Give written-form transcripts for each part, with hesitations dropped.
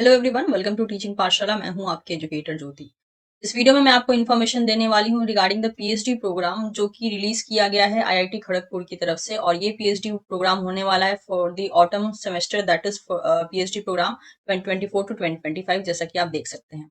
Hello everyone, welcome to teaching Pathshala. मैं हूं आपके एजुकेटर ज्योति। इस वीडियो में मैं आपको इन्फॉर्मेशन देने वाली हूं रिगार्डिंग द पीएचडी प्रोग्राम जो कि रिलीज किया गया है आईआईटी खड़गपुर की तरफ से। और ये पीएचडी प्रोग्राम होने वाला है for the autumn semester, that is PhD program 2024 to 2025, जैसा कि आप देख सकते हैं।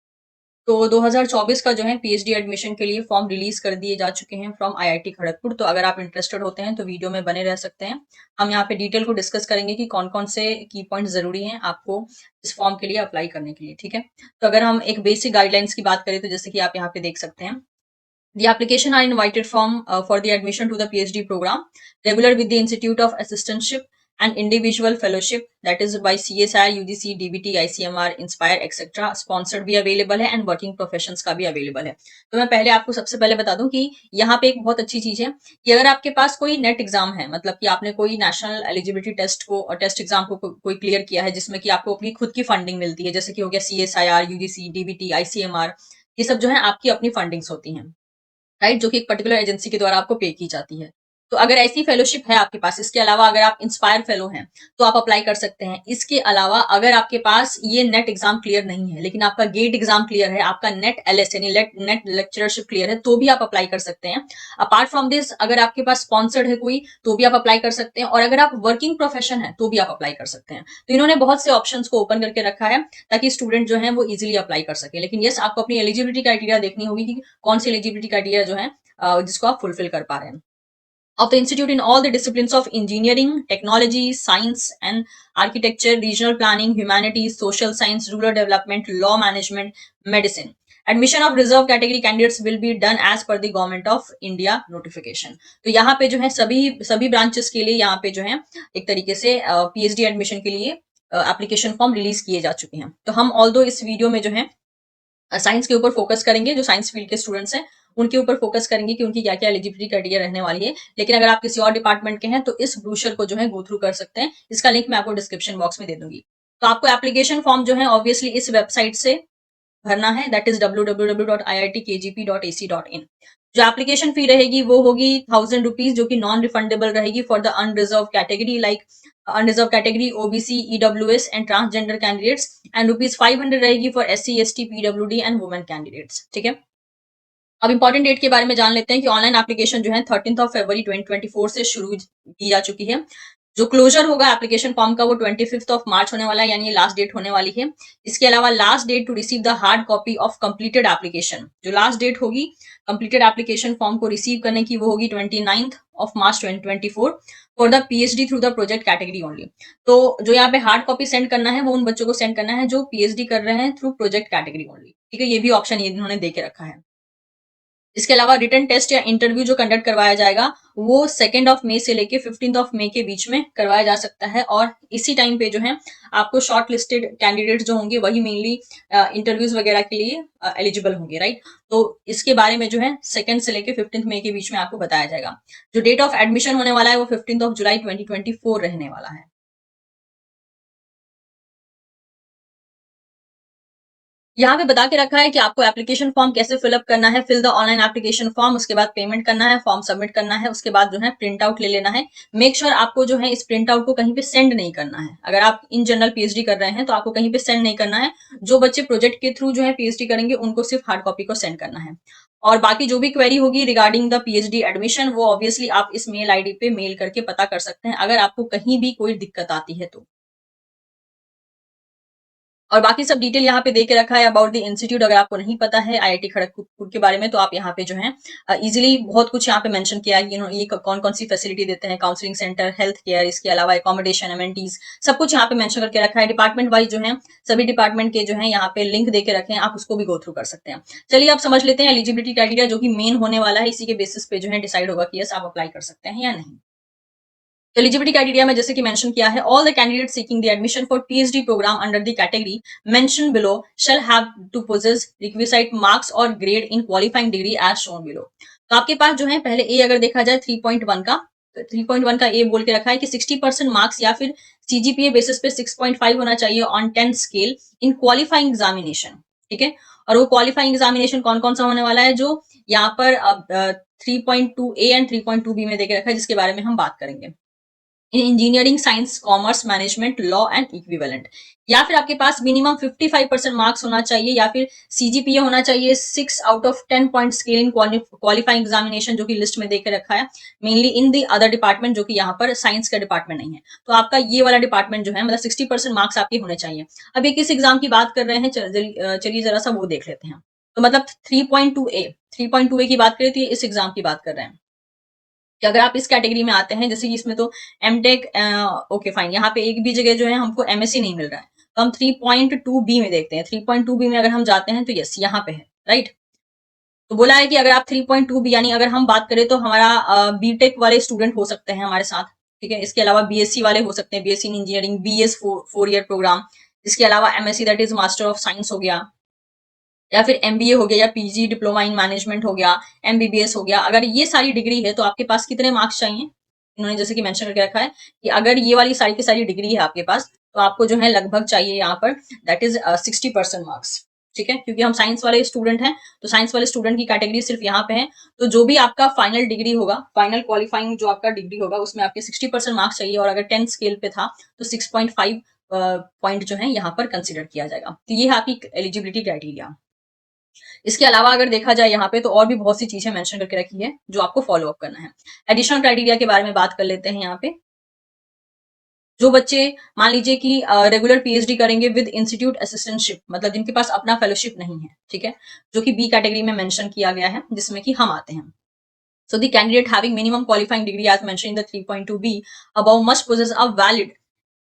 तो 2024 का जो है पीएचडी एडमिशन के लिए फॉर्म रिलीज कर दिए जा चुके हैं फ्रॉम आईआईटी खड़गपुर। तो अगर आप इंटरेस्टेड होते हैं तो वीडियो में बने रह सकते हैं। हम यहाँ पे डिटेल को डिस्कस करेंगे कि कौन कौन से की पॉइंट जरूरी हैं आपको इस फॉर्म के लिए अप्लाई करने के लिए। ठीक है, तो अगर हम एक बेसिक गाइडलाइंस की बात करें तो जैसे कि आप यहाँ पे देख सकते हैं, The application are invited from for the admission to the PhD program, regular with the Institute of Assistantship and individual fellowship, that is by CSIR, UGC, DBT, ICMR, Inspire, etc. Sponsored भी available है and working professions का भी available है। तो मैं पहले आपको सबसे पहले बता दूं कि यहाँ पे एक बहुत अच्छी चीज है कि अगर आपके पास कोई नेट एग्जाम है, मतलब कि आपने कोई नेशनल एलिजिबिलिटी टेस्ट एग्जाम कोई क्लियर किया है जिसमें कि आपको अपनी खुद की फंडिंग मिलती है, जैसे कि हो गया CSIR, UGC, DBT, ICMR, ये सब जो है आपकी अपनी फंडिंग्स होती हैं, राइट, जो कि एक पर्टिकुलर एजेंसी के द्वारा आपको पे की जाती है। तो अगर ऐसी फेलोशिप है आपके पास, इसके अलावा अगर आप इंस्पायर फेलो हैं तो आप अप्लाई कर सकते हैं। इसके अलावा अगर आपके पास ये नेट एग्जाम क्लियर नहीं है लेकिन आपका गेट एग्जाम क्लियर है, आपका नेट एलएस यानी नेट लेक्चरशिप क्लियर है, तो भी आप अप्लाई कर सकते हैं। अपार्ट फ्रॉम दिस, अगर आपके पास स्पॉन्सर्ड है कोई तो भी आप अप्लाई कर सकते हैं, और अगर आप वर्किंग प्रोफेशन है तो भी आप अप्लाई कर सकते हैं। तो इन्होंने बहुत से ऑप्शन को ओपन करके रखा है ताकि स्टूडेंट जो है वो इजिली अप्लाई कर सके। लेकिन यस, आपको अपनी एलिजिबिलिटी क्राइटेरिया देखनी होगी कि कौन सी एलिजिबिलिटी क्राइटेरिया जो है जिसको आप फुलफिल कर पा रहे हैं। Of the institute in all the disciplines of engineering, technology, science and architecture, regional planning, humanities, social science, rural development, law management, medicine. Admission of reserve category candidates will be done as per the government of India notification. तो यहाँ पे जो है सभी सभी branches के लिए यहाँ पे जो है एक तरीके से पीएचडी एडमिशन के लिए एप्लीकेशन फॉर्म रिलीज किए जा चुके हैं। तो हम ऑल्दो इस वीडियो में जो है साइंस के ऊपर फोकस करेंगे, जो साइंस फील्ड के स्टूडेंट्स हैं उनके ऊपर फोकस करेंगे कि उनकी क्या क्या एलिजिबिलिटी क्राइटेरिया रहने वाली है। लेकिन अगर आप किसी और डिपार्टमेंट के हैं तो इस ब्रोशर को जो है गो थ्रू कर सकते हैं। इसका लिंक मैं आपको डिस्क्रिप्शन बॉक्स में दे दूंगी। तो आपको एप्लीकेशन फॉर्म जो है ऑब्वियसली इस वेबसाइट से भरना है, दैट इज www.iitkgp.ac.in। जो एप्लीकेशन फी रहेगी वो होगी 1000 रुपीज, जो कि नॉन रिफंडेबल रहेगी for the unreserved category like unreserved category OBC, EWS and transgender candidates, and ₹500 रहेगी for SC, ST, PWD and women candidates. ठीक है, अब इंपॉर्टेंट डेट के बारे में जान लेते हैं कि ऑनलाइन एप्लीकेशन जो है 13 फरवरी 2024 से शुरू की जा चुकी है। जो क्लोजर होगा एप्लीकेशन फॉर्म का वो 25 मार्च होने वाला है, यानी लास्ट डेट होने वाली है। इसके अलावा last date to receive the hard copy of completed application, जो लास्ट डेट होगी कंप्लीटेड एप्लीकेशन फॉर्म को रिसीव करने की, वो होगी 29 March 2024 for the PhD through the project category only. तो जो यहाँ पे हार्ड कॉपी सेंड करना है वो उन बच्चों को सेंड करना है जो पीएचडी कर रहे हैं थ्रू प्रोजेक्ट कैटेगरी ओनली। ठीक है, ये भी ऑप्शन ये इन्होंने दे के रखा है। इसके अलावा रिटन टेस्ट या इंटरव्यू जो कंडक्ट करवाया जाएगा वो 2 मई से लेके 15 मई के बीच में करवाया जा सकता है। और इसी टाइम पे जो है आपको शॉर्ट लिस्टेड कैंडिडेट्स जो होंगे वही मेनली इंटरव्यूज वगैरह के लिए एलिजिबल होंगे, राइट। तो इसके बारे में जो है 2 से लेके 15 मई के बीच में आपको बताया जाएगा। जो डेट ऑफ एडमिशन होने वाला है वो 15 जुलाई 2024 रहने वाला है। यहाँ पे बता के रखा है कि आपको एप्लीकेशन फॉर्म कैसे फिलअप करना है। Fill the online application form, उसके बाद पेमेंट करना है, फॉर्म सबमिट करना है, उसके बाद जो है प्रिंट आउट ले लेना है। मेक श्योर आपको जो है इस प्रिंट आउट को कहीं पे सेंड नहीं करना है। अगर आप इन जनरल पीएचडी कर रहे हैं तो आपको कहीं पे सेंड नहीं करना है। जो बच्चे प्रोजेक्ट के थ्रू जो है पीएचडी करेंगे उनको सिर्फ हार्ड कॉपी को सेंड करना है। और बाकी जो भी क्वेरी होगी रिगार्डिंग द पीएचडी एडमिशन वो ऑब्वियसली आप इस मेल आईडी पे मेल करके पता कर सकते हैं अगर आपको कहीं भी कोई दिक्कत आती है तो। और बाकी सब डिटेल यहाँ पे दे के रखा है अबाउट द इंस्टीट्यूट। अगर आपको नहीं पता है आईआईटी खड़गपुर के बारे में तो आप यहाँ पे जो है इजीली बहुत कुछ यहाँ पे मेंशन किया है कि ये कौन कौन सी फैसिलिटी देते हैं, काउंसलिंग सेंटर, हेल्थ केयर, इसके अलावा एकोमोडेशन, एमेनिटीज, सब कुछ यहाँ पे मेंशन करके रखा है। डिपार्टमेंट वाइज जो है सभी डिपार्टमेंट के जो है यहाँ पे लिंक दे के रखे हैं, आप उसको भी गो थ्रू कर सकते हैं। चलिए आप समझ लेते हैं एलिजिबिलिटी क्राइटेरिया जो कि मेन होने वाला है। इसी के बेसिस पे जो है डिसाइड होगा कि यस आप अप्लाई कर सकते हैं या नहीं। एलिजिबिलिटी क्राइटेरिया में जैसे कि मेंशन किया है, all the candidate seeking the admission for PhD programme under the category mention below shall have to possess requisite marks और grade in qualifying degree as shown below. तो आपके पास जो है पहले ए अगर देखा जाए 3.1 का, तो 3.1 का ए बोल के रखा है कि 60% मार्क्स या फिर सीजीपीए बेसिस पे 6.5 होना चाहिए on 10 scale in qualifying examination. ठीक है, और वो क्वालिफाइंग एग्जामिनेशन कौन कौन सा होने वाला है जो यहाँ पर अब 3.2 ए एंड 3.2 बी में देके रखा है, जिसके बारे में हम बात करेंगे। इन engineering, science, commerce, management, law and equivalent. या फिर आपके पास मिनिमम 55% मार्क्स होना चाहिए, या फिर सीजीपीए होना चाहिए 6 out of 10 point scale in qualifying examination, जो कि लिस्ट में देकर रखा है, mainly in the other department, जो कि यहाँ पर साइंस का डिपार्टमेंट नहीं है। तो आपका ये वाला डिपार्टमेंट जो है मतलब 60% मार्क्स आपके होने चाहिए। अब ये किस एग्जाम की बात कर रहे हैं, चलिए जरा सा वो देख लेते हैं। तो मतलब 3.2A की बात करें तो ये इस एग्जाम की बात कर रहे हैं कि अगर आप इस कैटेगरी में आते हैं, जैसे कि इसमें तो एमटेक, ओके फाइन, यहाँ पे एक भी जगह जो है हमको एमएससी नहीं मिल रहा है, तो हम 3.2B में देखते हैं। 3.2B में अगर हम जाते हैं तो यस यहाँ पे है, राइट। तो बोला है कि अगर आप 3.2B, यानी अगर हम बात करें तो हमारा बीटेक वाले स्टूडेंट हो सकते हैं हमारे साथ, ठीक है। इसके अलावा बीएससी वाले हो सकते हैं, BSc in engineering, BS 4 year program. इसके अलावा MSc that is master of science हो गया, या फिर एमबीए हो गया, या पीजी डिप्लोमा इन मैनेजमेंट हो गया, एमबीबीएस हो गया। अगर ये सारी डिग्री है तो आपके पास कितने मार्क्स चाहिए, इन्होंने जैसे कि मेंशन करके रखा है कि अगर ये वाली सारी की सारी डिग्री है आपके पास, तो आपको जो है लगभग चाहिए यहाँ पर दैट इज 60% मार्क्स, ठीक है। क्योंकि हम साइंस वाले स्टूडेंट हैं, तो साइंस वाले स्टूडेंट की कैटेगरी सिर्फ यहाँ पे है। तो जो भी आपका फाइनल डिग्री होगा, फाइनल क्वालिफाइंग जो आपका डिग्री होगा, उसमें आपके 60% मार्क्स चाहिए, और अगर 10 स्केल पे था तो 6.5 पॉइंट जो है यहाँ पर कंसिडर किया जाएगा। तो ये है आपकी एलिजिबिलिटी क्राइटेरिया। इसके अलावा अगर देखा जाए यहाँ पे, तो और भी बहुत सी चीजें मेंशन करके रखी है जो आपको फॉलो अप करना है। एडिशनल क्राइटेरिया के बारे में बात कर लेते हैं यहाँ पे। जो बच्चे मान लीजिए कि रेगुलर पीएचडी करेंगे विद इंस्टीट्यूट असिस्टेंटशिप, मतलब जिनके पास अपना फेलोशिप नहीं है, ठीक है, जो कि बी कैटेगरी में मेंशन किया गया है, जिसमें कि हम आते हैं। So the candidate having minimum qualifying degree as mentioned in the 3.2B above must possess a valid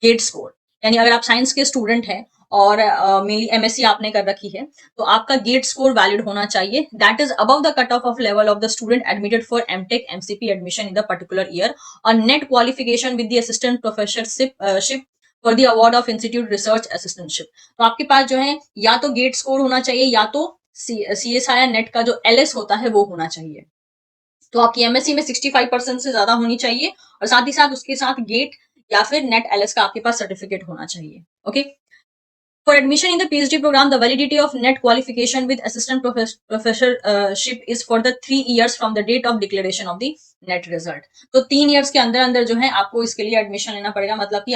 GATE score. यानी अगर आप साइंस के स्टूडेंट हैं और मेनली एमएससी आपने कर रखी है, तो आपका गेट स्कोर वैलिड होना चाहिए, that is above the cut off level of the student admitted for MTech MCP admission in the particular year, और NET qualification with the assistant professorship for the award of institute research assistantship. तो आपके पास जो है या तो gate score होना चाहिए, या तो सीएसआई नेट का जो एलएस होता है वो होना चाहिए। तो आपकी एमएससी में 65% से ज्यादा होनी चाहिए, और साथ ही साथ उसके साथ गेट या फिर नेट एलएस का आपके पास सर्टिफिकेट होना चाहिए। Okay. For admission in the PhD program the validity of NET qualification with assistant professorship is for the 3 years from the date of declaration of the NET result. तो 3 years के अंदर अंदर जो है आपको इसके लिए एडमिशन लेना पड़ेगा। मतलब कि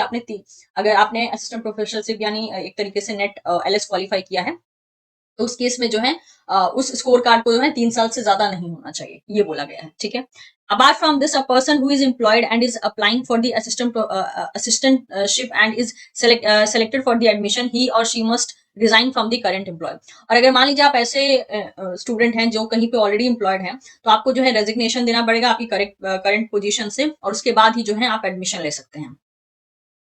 अगर आपने असिस्टेंट प्रोफेसरशिप यानी एक तरीके से नेट एलएस क्वालिफाई किया है, तो उस केस में जो है उस स्कोर कार्ड को जो है 3 साल से ज्यादा नहीं होना चाहिए, ये बोला गया है, ठीक है। Apart from this, a person who is employed and is applying for the assistantship and is selected for the admission, he और she must resign from the current employ. और अगर मान लीजिए आप ऐसे स्टूडेंट हैं जो कहीं पे ऑलरेडी एम्प्लॉयड हैं, तो आपको जो है रेजिग्नेशन देना पड़ेगा आपकी करंट पोजीशन से, और उसके बाद ही जो है आप एडमिशन ले सकते हैं।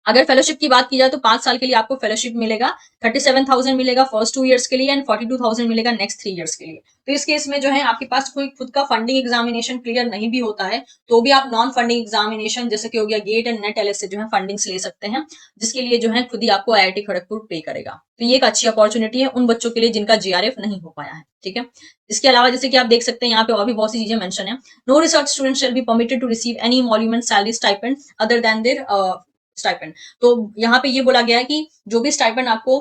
अगर फेलोशिप की बात की जाए तो 5 साल के लिए आपको फेलोशिप मिलेगा, 37,000 मिलेगा फर्स्ट 2 years के लिए, एंड 42,000 मिलेगा नेक्स्ट 3 years के लिए। तो इस केस में जो है आपके पास कोई खुद का फंडिंग एग्जामिनेशन क्लियर नहीं भी होता है, तो भी आप नॉन फंडिंग एग्जामिनेशन जैसे कि हो गया गेट एंड नेट एलएस से जो है फंडिंग्स ले सकते हैं, जिसके लिए जो है खुद ही आपको आईआईटी खड़गपुर पे करेगा। तो ये एक अच्छी अपॉर्चुनिटी है उन बच्चों के लिए जिनका जीआरएफ नहीं हो पाया है, ठीक है। इसके अलावा जैसे कि आप देख सकते हैं यहाँ पे और भी बहुत सी चीजें मेंशन है। No research student shall be permitted to receive any emolument salary stipend other than their stipend. तो यहाँ पे ये बोला गया है कि जो भी स्टाइपेंड आपको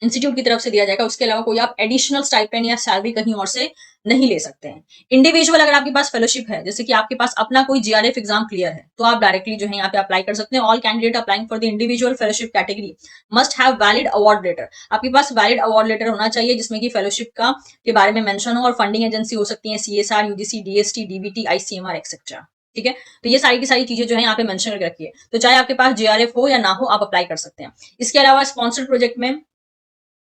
इंस्टीट्यूट की तरफ से दिया जाएगा, उसके अलावा कोई आप एडिशनल स्टाइपेंड या सैलरी कहीं और से नहीं ले सकते हैं। इंडिविजुअल अगर आपके पास फेलोशिप है, जैसे कि आपके पास अपना कोई जीआरएफ एग्जाम क्लियर है, तो आप डायरेक्टली जो है यहाँ पे अप्लाई कर सकते हैं। All candidate applying for the individual fellowship category must have valid award letter. आपके पास वैलिड अवार्ड लेटर होना चाहिए जिसमें कि फेलोशिप का के बारे में मेंशन हो, और फंडिंग एजेंसी हो सकती है CSR, UGC, DST, DBT, ICMR etcetera, ठीक है। तो ये सारी की सारी चीजें जो है यहाँ पे मेंशन करके रखी है। तो चाहे आपके पास जीआरएफ हो या ना हो, आप अप्लाई कर सकते हैं। इसके अलावा स्पॉन्सर्ड प्रोजेक्ट में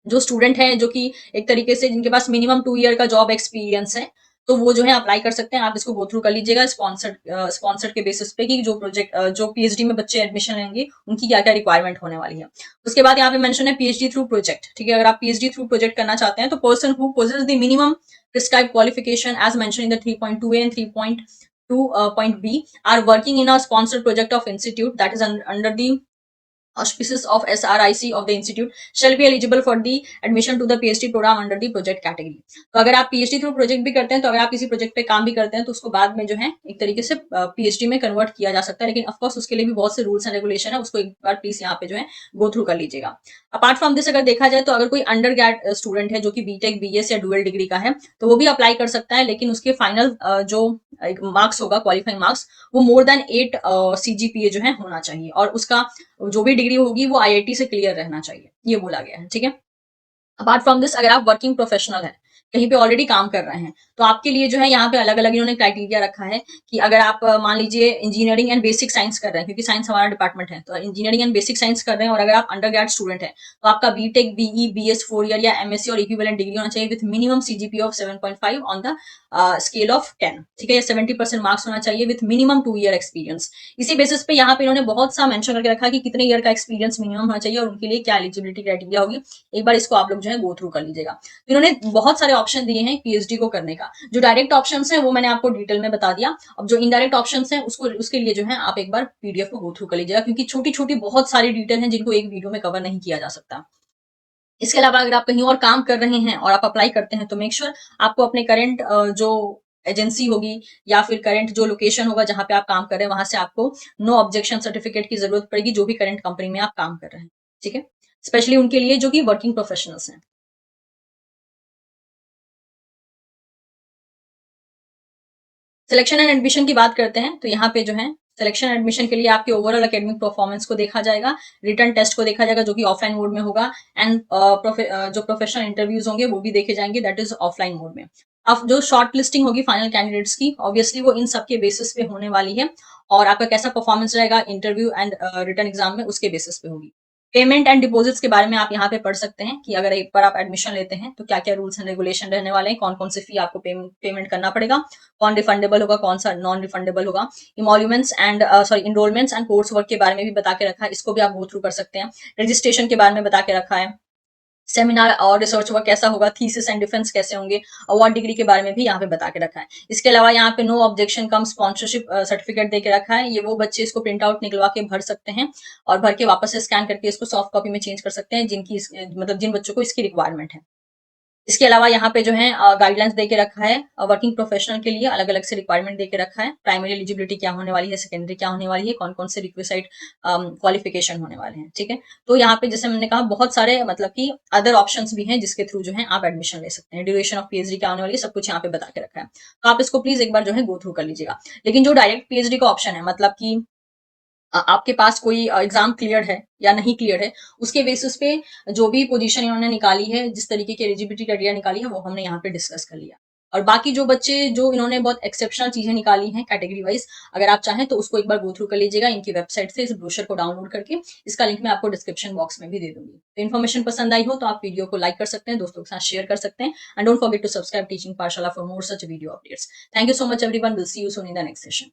जो स्टूडेंट है जो कि एक तरीके से जिनके पास मिनिमम 2 year का जॉब एक्सपीरियंस है, तो वो जो है अप्लाई कर सकते हैं। आप इसको गो थ्रू कर लीजिएगा स्पॉन्सर्ड के बेसिस पे कि जो पीएचडी में बच्चे एडमिशन लेंगे उनकी क्या क्या रिक्वायरमेंट होने वाली है। उसके बाद यहाँ पे मेंशन है पीएचडी थ्रू प्रोजेक्ट, ठीक है। अगर आप पीएचडी थ्रू प्रोजेक्ट करना चाहते हैं, तो person who possess the minimum prescribe qualification as mention in the 3.2A and 3.2.B are working in a sponsored project of institute that is under the auspices of SRIC of the institute shall be eligible for the admission to the PhD program under the project category। तो अगर आप PhD through project भी करते हैं, तो अगर आप किसी प्रोजेक्ट पे काम भी करते हैं, तो उसको बाद में जो है एक तरीके से PhD में कन्वर्ट किया जा सकता है, लेकिन ऑफकोर्स उसके लिए भी बहुत से रूल्स एंड रेगुलेशन है, उसको एक बार प्लीज यहाँ पे जो है गो थ्रू कर लीजिएगा। अपार्ट फ्रॉम दिस अगर देखा जाए तो अगर कोई अंडर ग्रेड स्टूडेंट है जो कि बीटेक, बीएस या डुअल डिग्री का है, तो वो भी अप्लाई कर सकता है, लेकिन उसके फाइनल जो मार्क्स होगा, क्वालिफाइंग मार्क्स, वो मोर देन 8 सीजीपीए जो है होना चाहिए, और उसका जो भी डिग्री होगी वो आईआईटी से क्लियर रहना चाहिए, ये बोला गया है। ठीक है। अपार्ट फ्रॉम दिस अगर आप वर्किंग प्रोफेशनल है, कहीं पे ऑलरेडी काम कर रहे हैं, तो आपके लिए जो है यहाँ पे अलग अलग इन्होंने क्राइटेरिया रखा है कि अगर आप मान लीजिए इंजीनियरिंग एंड बेसिक साइंस कर रहे हैं, क्योंकि साइंस हमारा डिपार्टमेंट है, तो इंजीनियरिंग एंड बेसिक साइंस कर रहे हैं और अगर आप अंडर ग्रेड स्टूडेंट है, तो आपका बीटेक, बीई, बीएस 4 ईयर या एमएससी और इक्विवेलेंट डिग्री होना चाहिए with minimum CGP of 7.5 on the scale of 10। ठीक है, 70% मार्क्स होना चाहिए विथ मिनिमम 2 ईयर एक्सपीरियंस। इसी बेसिस पे यहाँ पे इन्होंने बहुत सा मेंशन करके रखा कि कितने ईयर का एक्सपीरियंस मिनिमम होना चाहिए और उनके लिए क्या एलिजिबिलिटी क्राइटेरिया होगी। एक बार इसको आप लोग जो है गो थ्रू कर लीजिएगा। तो इन्होंने बहुत सारे ऑप्शन दिए हैं पीएचडी को करने का। जो डायरेक्ट ऑप्शन है वो मैंने आपको डिटेल में बता दिया। अब जो इनडायरेक्ट ऑप्शन है उसको उसके लिए जो है आप एक बार पीडीएफ को गो थ्रू कर लीजिएगा, क्योंकि छोटी छोटी बहुत सारी डिटेल है जिनको एक वीडियो में कवर नहीं किया जा सकता। इसके अलावा अगर आप कहीं और काम कर रहे हैं और आप अप्लाई करते हैं, तो मेक श्योर आपको अपने करंट जो एजेंसी होगी या फिर करंट जो लोकेशन होगा जहां पे आप काम कर रहे हैं, वहां से आपको नो ऑब्जेक्शन सर्टिफिकेट की जरूरत पड़ेगी, जो भी करंट कंपनी में आप काम कर रहे हैं। ठीक है, स्पेशली उनके लिए जो कि वर्किंग प्रोफेशनल्स हैं। सिलेक्शन एंड एडमिशन की बात करते हैं, तो यहाँ पे जो है सिलेक्शन एडमिशन के लिए आपके ओवरऑल एकेडमिक परफॉर्मेंस को देखा जाएगा, रिटर्न टेस्ट को देखा जाएगा जो कि ऑफलाइन मोड में होगा, एंड जो प्रोफेशनल इंटरव्यूज होंगे वो भी देखे जाएंगे, दैट इज ऑफलाइन मोड में। अब जो शॉर्ट लिस्टिंग होगी फाइनल कैंडिडेट्स की, ऑब्वियसली वो इन सबके बेसिस पे होने वाली है, और आपका कैसा परफॉर्मेंस रहेगा इंटरव्यू एंड रिटर्न एग्जाम में उसके बेसिस पे होगी। पेमेंट एंड डिपॉजिट्स के बारे में आप यहाँ पे पढ़ सकते हैं कि अगर एक बार आप एडमिशन लेते हैं तो क्या क्या रूल्स एंड रेगुलेशन रहने वाले हैं, कौन कौन से फी आपको पेमेंट करना पड़ेगा, कौन रिफंडेबल होगा, कौन सा नॉन रिफंडेबल होगा। Emoluments and sorry enrolments and course work के बारे में भी बता के रखा है, इसको भी आप गो थ्रू कर सकते हैं। रजिस्ट्रेशन के बारे में बता के रखा है। सेमिनार और रिसर्च वर्क कैसा होगा, थीसिस एंड डिफेंस कैसे होंगे, अवार्ड डिग्री के बारे में भी यहाँ पे बता के रखा है। इसके अलावा यहाँ पे नो ऑब्जेक्शन कम स्पॉन्सरशिप सर्टिफिकेट दे के रखा है। ये वो बच्चे इसको प्रिंट आउट निकलवा के भर सकते हैं और भर के वापस से स्कैन करके इसको सॉफ्ट कॉपी में चेंज कर सकते हैं, मतलब जिन बच्चों को इसकी रिक्वायरमेंट है। इसके अलावा यहाँ पे जो है गाइडलाइंस दे के रखा है, वर्किंग प्रोफेशनल के लिए अलग अलग से रिक्वायरमेंट दे के रखा है, प्राइमरी एलिजिबिलिटी क्या होने वाली है, सेकेंडरी क्या होने वाली है, कौन कौन से रिक्वेसाइट क्वालिफिकेशन होने वाले हैं। ठीक है, तो यहाँ पे जैसे मैंने कहा बहुत सारे मतलब कि अदर ऑप्शंस भी हैं जिसके थ्रू जो है आप एडमिशन ले सकते हैं। ड्यूरेशन ऑफ पीएचडी क्या होने वाली है, सब कुछ यहाँ पे बता के रखा है, तो आप इसको प्लीज एक बार जो है गो थ्रू कर लीजिएगा। लेकिन जो डायरेक्ट पीएचडी का ऑप्शन है, मतलब कि आपके पास कोई एग्जाम क्लियर है या नहीं क्लियर है, उसके बेसिस पे जो भी पोजीशन इन्होंने निकाली है, जिस तरीके की एलिजिबिलिटी क्राइटेरिया निकाली है, वो हमने यहाँ पे डिस्कस कर लिया। और बाकी जो बच्चे जो इन्होंने बहुत एक्सेप्शनल चीजें निकाली हैं कैटेगरी वाइज, अगर आप चाहें तो उसको एक बार गो थ्रू कर लीजिएगा इनकी वेबसाइट से, इस ब्रोशर को डाउनलोड करके। इसका लिंक मैं आपको डिस्क्रिप्शन बॉक्स में भी दे दूंगी। तो इन्फॉर्मेशन पसंद आई हो तो आप वीडियो को लाइक कर सकते हैं, दोस्तों के साथ शेयर कर सकते हैं, and don't forget to subscribe Teaching Pathshala for more such video updates. Thank you so much everyone, will see you soon in the next session.